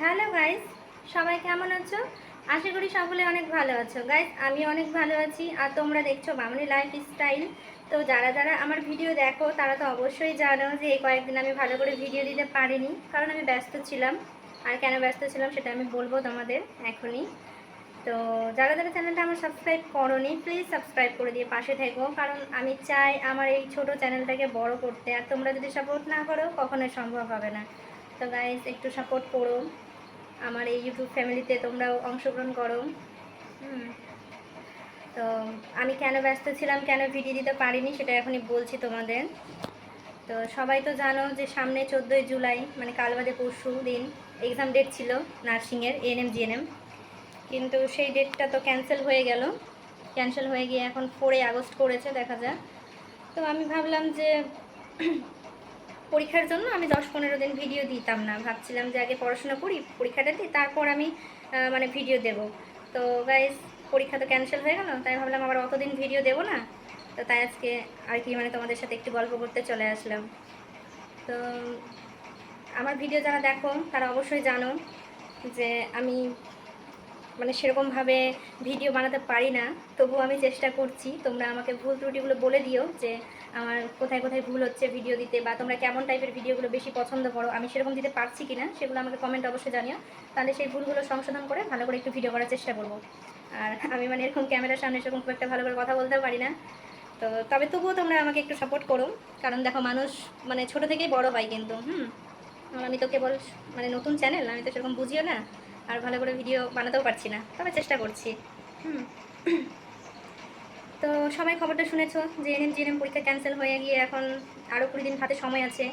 Hello guys, সবাই কেমন আছো? আশা করি সকলে অনেক ভালো আছো। গাইস, আমি অনেক ভালো আছি। আর তোমরা দেখছো মামনি লাইফ স্টাইল। তো যারা যারা আমার ভিডিও দেখো তারা তো অবশ্যই জানো যে এই কয়েকদিন আমি ভালো করে ভিডিও দিতে পারিনি, কারণ আমি ব্যস্ত ছিলাম। আর কেন ব্যস্ত ছিলাম সেটা আমি বলবো তোমাদের এখনই। তো যারা যারা চ্যানেলটা আমার সাবস্ক্রাইব করোনি, প্লিজ সাবস্ক্রাইব করে দিয়ে পাশে থেকো, কারণ আমি চাই আমার এই ছোট চ্যানেলটাকে বড় করতে। আর তোমরা যদি সাপোর্ট না করো কখনোই সম্ভব হবে না। তো গাইস, একটু সাপোর্ট করো আমার এই ইউটিউব ফ্যামিলিতে, তোমরাও অংশগ্রহণ করো। তো আমি কেন ব্যস্ত ছিলাম, কেন ভিডিও দিতে পারিনি সেটা এখনই বলছি তোমাদের। তো সবাই তো জানো যে সামনে 14ই জুলাই মানে কাল বাদে পরশু দিন এক্সাম ডেট ছিল নার্সিংয়ের এএনএম জিএনএম, কিন্তু সেই ডেটটা তো ক্যান্সেল হয়ে গেল। ক্যান্সেল হয়ে গিয়ে এখন 4 আগস্ট করেছে, দেখা যাক। তো আমি ভাবলাম যে পরীক্ষার জন্য আমি 10-15 দিন ভিডিও দিতাম না, ভাবছিলাম যে আগে পড়াশোনা করি, পরীক্ষাটা দিই, তারপর আমি মানে ভিডিও দেব। তো গাইস, পরীক্ষা তো ক্যান্সেল হয়ে গেল, তাই ভাবলাম আবার অতদিন ভিডিও দেবো না। তো তাই আজকে আর কি মানে তোমাদের সাথে একটু গল্প করতে চলে আসলাম। তো আমার ভিডিও যারা দেখো তারা অবশ্যই জানো যে আমি মানে সেরকমভাবে ভিডিও বানাতে পারি না, তবু আমি চেষ্টা করছি। তোমরা আমাকে ভুল ত্রুটিগুলো বলে দিও যে আমার কোথায় কোথায় ভুল হচ্ছে ভিডিও দিতে, বা তোমরা কেমন টাইপের ভিডিওগুলো বেশি পছন্দ করো, আমি সেরকম দিতে পারছি কি না সেগুলো আমাকে কমেন্ট অবশ্যই জানিও। তাহলে সেই ভুলগুলো সংশোধন করে ভালো করে একটু ভিডিও করার চেষ্টা করব। আর আমি মানে এরকম ক্যামেরার সামনে সেরকম খুব একটা ভালো করে কথা বলতেও পারি না। তো তবে তবুও তোমরা আমাকে একটু সাপোর্ট করো, কারণ দেখো মানুষ মানে ছোট থেকেই বড় হয় কিন্তু আর আমি তো কেবল মানে নতুন চ্যানেল, আমি তো সেরকম বুঝিও না, আর ভালো করে ভিডিও বানাতেও পারছি না, তবে চেষ্টা করছি। হুম তো সবাই খবরটা শুনেছো যে এনএম জিএনএম পরীক্ষা ক্যান্সেল হয়ে গিয়ে এখন আরও 20 দিন হাতে সময় আছে।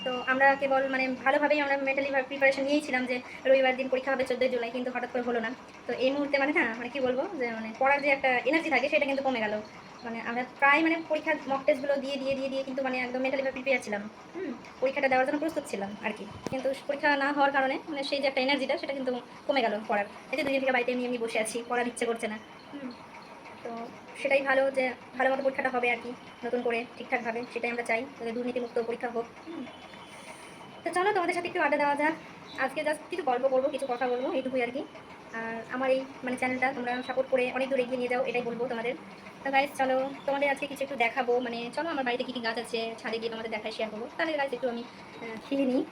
তো আমরা কেবল মানে ভালোভাবেই আমরা মেন্টালি প্রিপারেশন নিয়েছিলাম যে রবিবার দিন পরীক্ষা হবে 14 জুলাই, কিন্তু হঠাৎ করে হলো না। তো এই মুহূর্তে মানে না মানে কি বলবো যে মানে পড়ার যে একটা এনার্জি থাকে সেটা কিন্তু কমে গেল। মানে আমরা প্রায় মানে পরীক্ষার মক টেস্টগুলো দিয়ে দিয়ে দিয়ে দিয়ে কিন্তু মানে একদম মেন্টালি প্রিপেয়ার ছিলাম। পরীক্ষাটা দেওয়ার জন্য প্রস্তুত ছিলাম আর কি। কিন্তু পরীক্ষা না হওয়ার কারণে মানে সেই যে একটা এনার্জিটা সেটা কিন্তু কমে গেল পড়ার। এই যে 2 দিন থেকে বাড়িতে এমনি এমনি বসে আছি, পড়ার ইচ্ছে করছে না। তো সেটাই ভালো যে ভালো মতো পরীক্ষাটা হবে আর কি, নতুন করে ঠিকঠাকভাবে, সেটাই আমরা চাই যাতে দুর্নীতিমুক্ত পরীক্ষা হোক। তো চলো তোমাদের সাথে একটু আড্ডা দেওয়া যাক। আজকে জাস্ট কিছু গল্প করবো, কিছু কথা বলবো, এইটুকুই আর কি। আর আমার এই মানে চ্যানেলটা তোমরা সাপোর্ট করে অনেক দূর এগিয়ে নিয়ে যাও, এটাই বলবো তোমাদের। তো গাইজ চলো তোমাদের আজকে কিছু একটু দেখাবো, মানে চলো আমার বাড়িতে কী কী গাছ আছে ছাদে গিয়ে তোমাদের দেখায় শেয়ার করবো। তাহলে গাইজ একটু আমি খেয়ে নিই।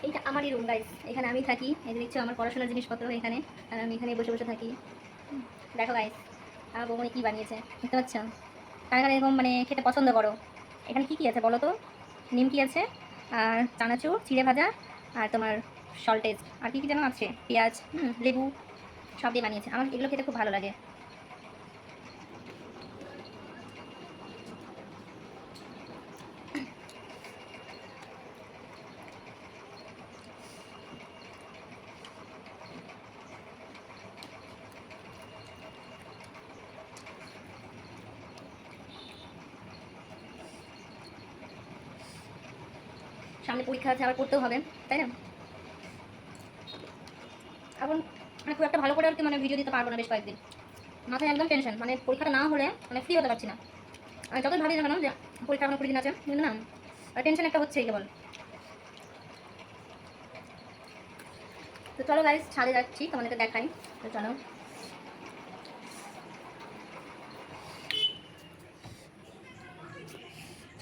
এইটা আমারই রুম গাইজ, এখানে আমি থাকি। এই যে দেখছো আমার পড়াশোনার জিনিসপত্র এখানে, আর আমি এখানে বসে বসে থাকি। দেখো গাইজ আমার বৌমনি কী বানিয়েছে, দেখতে পাচ্ছ? কারা কারা এরকম মানে খেতে পছন্দ করো? এখানে কী কী আছে বলো তো? নিমকি আছে, আর চানাচুর চিড়ে ভাজা, আর তোমার সল্টেজ, আর কী কী যেন আছে, পেঁয়াজ, লেবু, সব দিয়ে বানিয়েছে। আমার এগুলো খেতে খুব ভালো লাগে। সামনে পরীক্ষা আছে, আবার পড়তেও হবে, তাই না? এখন মানে খুব একটা ভালো করে আর কি মানে ভিডিও দিতে পারবো না বেশ কয়েকদিন। মাথায় একদম টেনশন, মানে পরীক্ষাটা না হলে মানে ফ্রি হতে পারছি না। আমি যতই ভাবি না কেন যে পরীক্ষা এখনো 20 দিন আছে, কিন্তু না, টেনশন একটা হচ্ছেই কেবল। তো চলো গাইস ছাদে যাচ্ছি, তোমাদেরকে দেখাই। তো চলো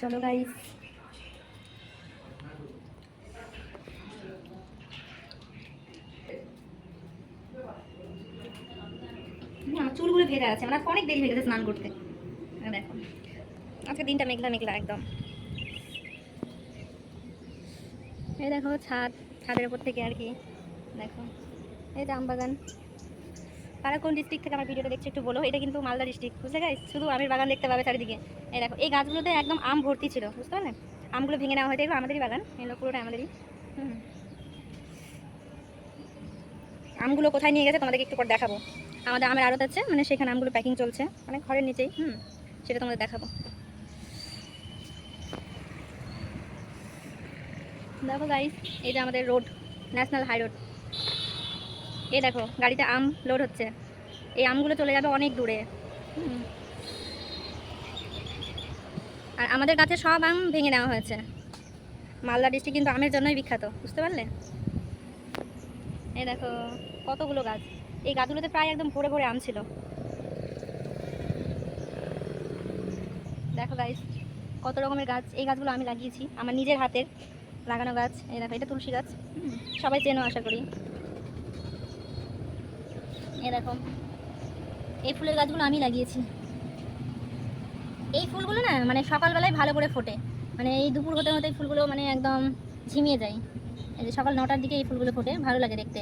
চলো গাইস। আমার চুলগুলো ভেজা আছে, মানে অনেক দেরি হয়ে গেছে স্নান করতে। দেখো আজকে দিনটা মেঘলা মেঘলা একদম। এই দেখো ছাদ, ছাদের উপর থেকে আর কি দেখো এই যে আম বাগান। কারা কোন ডিস্ট্রিক্ট থেকে আমার ভিডিওটা দেখছে একটু বলো। এটা কিন্তু মালদা ডিস্ট্রিক্ট, বুঝলে গাইস? শুধু আমের বাগান দেখতে পাবে চারিদিকে। এই দেখো এই গাছগুলোতে একদম আম ভর্তি ছিল, বুঝতে পারলেন? আমগুলো ভেঙে নেওয়া হয়েছে, এগুলো আমাদেরই বাগান, এগুলো পুরোটা আমাদেরই। আমগুলো কোথায় নিয়ে গেছে তোমাদেরকে একটু পর দেখাবো। আমাদের আমের আড়ত আছে, মানে সেখানে আমগুলো প্যাকিং চলছে, মানে ঘরের নিচেই। সেটা তোমাদের দেখাবো। দেখো গাইস, এই যে আমাদের রোড, ন্যাশনাল হাই রোড। এই দেখো গাড়িতে আম লোড হচ্ছে, এই আমগুলো চলে যাবে অনেক দূরে। আর আমাদের গাছে সব আম ভেঙে নেওয়া হয়েছে, মালদা ডিস্ট্রিক্ট কিন্তু আমের জন্যই বিখ্যাত, বুঝতে পারলে? এই দেখো কতগুলো গাছ, এই গাছগুলোতে প্রায় একদম ভরে ভরে আম ছিল। দেখো গাইস কত রকমের গাছ, এই গাছগুলো আমি লাগিয়েছি আমার নিজের হাতের লাগানো গাছ। এই দেখো এটা তুলসী গাছ, সবাই চেনো আশা করি। এই দেখো এই ফুলের গাছগুলো আমি লাগিয়েছি। এই ফুলগুলো না মানে সকালবেলায় ভালো করে ফোটে, মানে এই দুপুর হতে হতে ফুলগুলো মানে একদম ঝিমিয়ে যায়। এই যে সকাল 9টার দিকে এই ফুলগুলো ফোটে, ভালো লাগে দেখতে,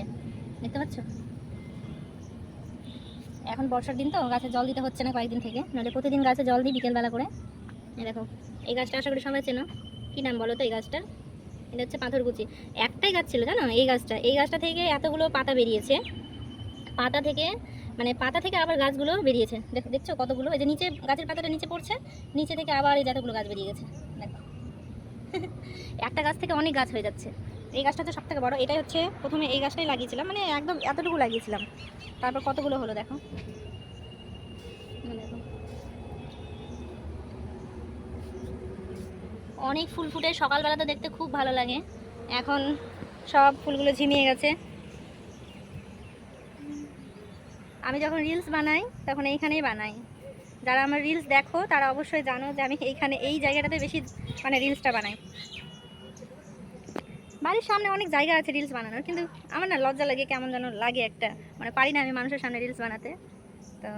দেখতে পাচ্ছ? এখন বর্ষার দিন তো গাছে জল দিতে হচ্ছে না কয়েকদিন থেকে, নাহলে প্রতিদিন গাছে জল দিই বিকেলবেলা করে। এই দেখো এই গাছটা আশা করি সবাই চেনো, কী নাম বলো তো এই গাছটার? এটা হচ্ছে পাথরকুচি। একটাই গাছ ছিল জানো এই গাছটা থেকে এতগুলো পাতা বেরিয়েছে, পাতা থেকে মানে পাতা থেকে আবার গাছগুলো বেরিয়েছে। দেখছো কতগুলো, এই যে নিচে গাছের পাতাটা নিচে পড়ছে, নিচে থেকে আবার এই যতগুলো গাছ বেরিয়ে গেছে দেখো। একটা গাছ থেকে অনেক গাছ হয়ে যাচ্ছে। এই গাছটা তো সব থেকে বড়, এটাই হচ্ছে প্রথমে এই গাছটাই লাগিয়েছিলাম, মানে একদম এতটুকু লাগিয়েছিলাম, তারপর কতগুলো হলো দেখো। দেখো অনেক ফুল ফুটে, সকালবেলা তো দেখতে খুব ভালো লাগে। এখন সব ফুলগুলো ঝিমিয়ে গেছে। আমি যখন রিলস বানাই তখন এইখানেই বানাই। যারা আমার রিলস দেখো তারা অবশ্যই জানো যে আমি এইখানে এই জায়গাটাতে বেশি মানে রিলসটা বানাই। বাড়ির সামনে অনেক জায়গা আছে রিলস বানানোর, কিন্তু আমার না লজ্জা লাগে, কেমন যেন লাগে একটা, মানে পারি না আমি মানুষের সামনে রিলস বানাতে। তো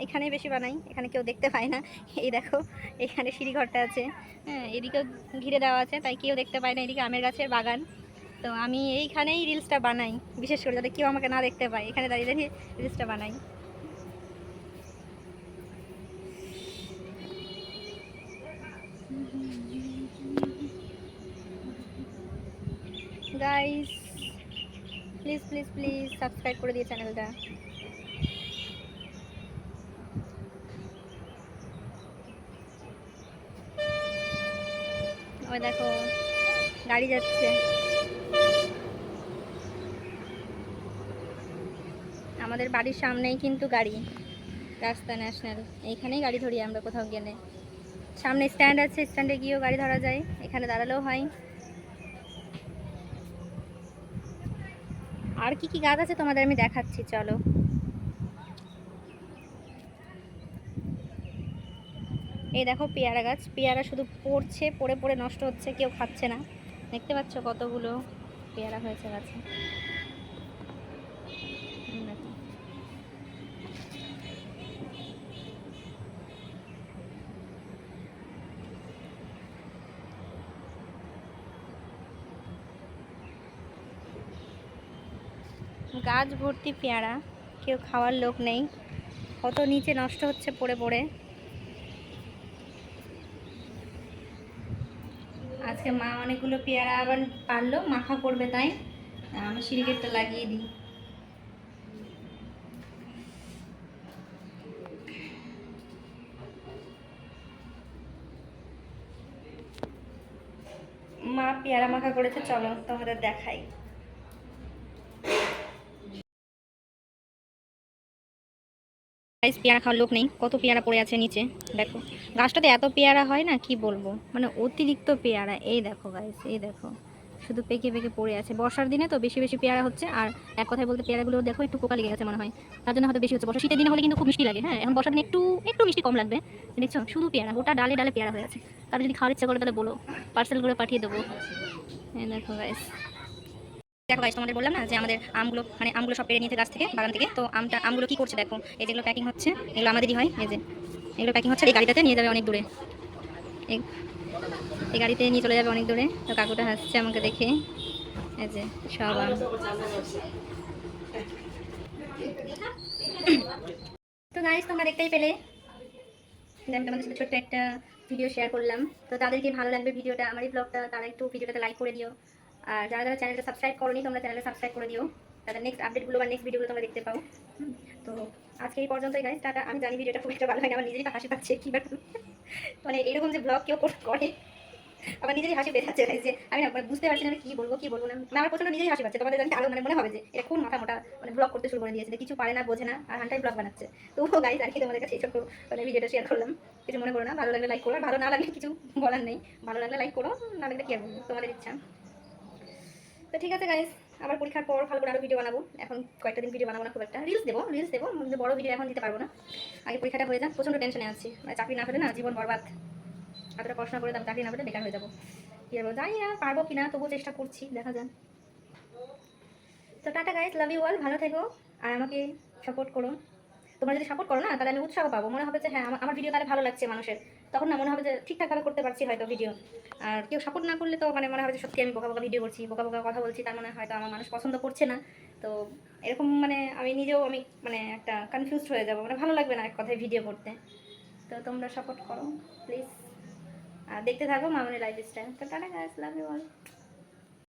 এইখানেই বেশি বানাই, এখানে কেউ দেখতে পায় না। এই দেখো এখানে সিঁড়িঘরটা আছে, হ্যাঁ এদিকেও ঘিরে দেওয়া আছে, তাই কেউ দেখতে পায় না। এদিকে আমের গাছের বাগান, তো আমি এইখানেই রিলসটা বানাই, বিশেষ করে যাতে কেউ আমাকে না দেখতে পায়, এখানে দাঁড়িয়ে দাঁড়িয়ে রিলসটা বানাই। Guys please please please subscribe করে দিয়ে চ্যানেলটা। ওই দেখো গাড়ি যাচ্ছে, আমাদের বাড়ির সামনেই কিন্তু গাড়ি, রাস্তা ন্যাশনাল, এইখানেই গাড়ি ধরি আমরা কোথাও গেলে। সামনে স্ট্যান্ড আছে, স্ট্যান্ডে গিয়েও গাড়ি ধরা যায়, এখানে দাঁড়ালেও হয়। আর কি কি গাছ আছে তোমাদের আমি দেখাচ্ছি, চলো। এই দেখো পেয়ারা গাছ, পেয়ারা শুধু পড়ছে, পড়ে পড়ে নষ্ট হচ্ছে, কেউ খাচ্ছে না। দেখতে পাচ্ছ কতগুলো পেয়ারা হয়েছে গাছে। গাছ ভর্তি পেয়ারা, কেউ খাওয়ার লোক নেই, কত নিচে নষ্ট হচ্ছে পড়ে পড়ে। আজকে মা অনেকগুলো পেয়ারা আবার পারলো, মাখা করবে, তাই আমি সিঁড়িগেটটা লাগিয়ে দিই। মা পেয়ারা মাখা করেছে, চলো তোমাদের দেখাই। গাইস পেয়ারা খাওয়ার লোক নেই, কত পেয়ারা পড়ে আছে নিচে দেখো। গাছটাতে এত পেয়ারা হয় না কি বলবো, মানে অতিরিক্ত পেয়ারা। এই দেখো গাইস, এই দেখো শুধু পেকে পেকে পড়ে আছে। বর্ষার দিনে তো বেশি বেশি পেয়ারা হচ্ছে, আর এক কথায় বলতে পেয়ারাগুলো দেখো একটু পোকা লেগে গেছে মনে হয়, তার জন্য হয়তো বেশি হচ্ছে। বর্ষা শীতের দিনে হলে কিন্তু খুব মিষ্টি লাগে, হ্যাঁ এখন বর্ষার দিনে একটু একটু মিষ্টি কম লাগবে। দেখছো শুধু পেয়ারা, গোটা ডালে ডালে পেয়ারা হয়ে আছে। তার যদি খাওয়ার ইচ্ছা করে তাহলে বলো, পার্সেল করে পাঠিয়ে দেবো। এই দেখো গাইস, দেখো গাইস তোমাদের বললাম না যে আমাদের আমগুলো মানে আমগুলো সব পেরে নিয়েছে গাছ থেকে, বাগান থেকে। তো আমগুলো কি করছে দেখো, এই যেগুলো প্যাকিং হচ্ছে এগুলো আমাদেরই হয়। এই যে এগুলো প্যাকিং হচ্ছে, এই গাড়িটাতে নিয়ে যাবে অনেক দূরে, এই গাড়িতে নিয়ে চলে যাবে অনেক দূরে। তো কাকুটা হাসছে আমাকে দেখে, এই যে সব আম। তো গাইস তোমরা দেখতেই পেলে যে আমি তোমাদের সাথে ছোট্ট একটা ভিডিও শেয়ার করলাম। তো তাদেরকে ভালো লাগবে ভিডিওটা, আমার এই ব্লগটা, তারা একটু ভিডিওটাতে লাইক করে দিও। আর যারা যারা চ্যানেলটা সাবস্ক্রাইব করোনি তোমরা চ্যানেলটা সাবস্ক্রাইব করে দিও, তাদের নেক্সট আপডেটগুলো বা নেক্সট ভিডিওগুলো তোমরা দেখতে পাও। তো আজকে এই পর্যন্তই গাইস, টাটা। আমি জানি ভিডিওটা খুব একটা ভালো হয় না, আমার নিজেরই হাসি পাচ্ছে কি ব্যাপার, মানে এরকম যে ব্লগ কেউ করে। আমার নিজেরই হাসি পেয়ে যাচ্ছে guys, যে আমি না মানে বুঝতে পারছি না আমি কি বলবো না আমার প্রচন্ড নিজেরই হাসি পাচ্ছে। তোমাদের জানি আরো মানে মনে হবে যে এটা কোন মাথা মোটা মানে ব্লগ করতে শুরু করে দিয়েছে, যে কিছু পারে না বোঝে না আর হান্টাই ব্লগ বানাচ্ছে। তো গাইজ আর কি তোমাদের কাছে এই ছোট্ট মানে ভিডিওটা শেয়ার করলাম। কিছু মনে করো না, ভালো লাগলে লাইক করো, আর ভালো না লাগলে কিছু বলার নেই, ভালো লাগলে লাইক করো, না লাগলে কি আর বলবো, তোমাদের ইচ্ছা। তো ঠিক আছে গাইজ, আবার পরীক্ষার পর ভালো করে আরো ভিডিও বানাবো। এখন কয়েকটা দিন ভিডিও বানাবো না, খুব একটা রিলস দেবো কিন্তু বড় ভিডিও এখন দিতে পারবো না। আগে পরীক্ষাটা হয়ে যাক, প্রচন্ড টেনশনে আছি, মানে চাকরি না পেলে না জীবন বরবাদ। এতটা পড়াশোনা করে দাম চাকরি না পেলে বেকার হয়ে যাবো। কি বলবো জানি না পারবো কিনা, তবুও চেষ্টা করছি, দেখা যাক। তো tata guys, love you all, ভালো থেকো আর আমাকে সাপোর্ট করো। তোমরা যদি সাপোর্ট করো না তাহলে আমি উৎসাহ পাবো, মনে হবে যে হ্যাঁ আমার ভিডিও তাহলে ভালো লাগছে মানুষের, তখন না মনে হবে যে ঠিকঠাকভাবে করতে পারছি হয়তো ভিডিও। আর কেউ সাপোর্ট না করলে তো মানে মনে হবে যে সত্যি আমি বোকা বোকা ভিডিও করছি, বোকা বোকা কথা বলছি, তার মানে হয়তো আমার মানুষ পছন্দ করছে না। তো এরকম মানে আমি নিজেও আমি মানে একটা কনফিউজড হয়ে যাবো, মানে ভালো লাগবে না এক কথায় ভিডিও করতে। তো তোমরা সাপোর্ট করো প্লিজ, আর দেখতে থাকো মামনি লাইফস্টাইল। তো tata guys, love you all.